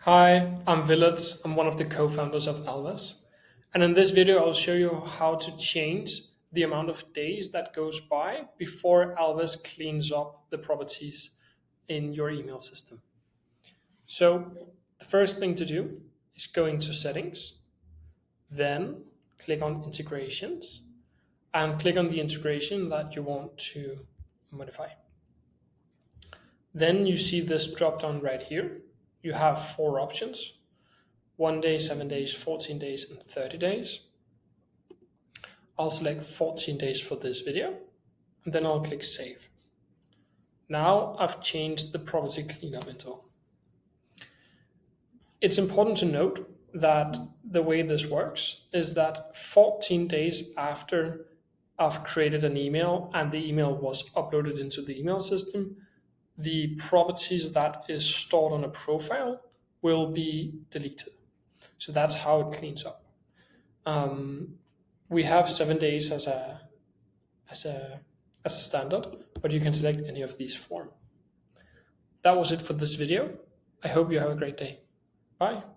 Hi, I'm Willard. I'm one of the co-founders of Alves. And in this video, I'll show you how to change the amount of days that goes by before Alves cleans up the properties in your email system. So the first thing to do is go into settings, then click on integrations and click on the integration that you want to modify. Then you see this drop down right here. You have four options: 1 day, 7 days, 14 days, and 30 days. I'll select 14 days for this video, and then I'll click Save. Now I've changed the property cleanup interval. It's important to note that the way this works is that 14 days after I've created an email and the email was uploaded into the email system, the properties that is stored on a profile will be deleted. So that's how it cleans up. We have 7 days as a standard, but you can select any of these four. That was it for this video. I hope you have a great day. Bye.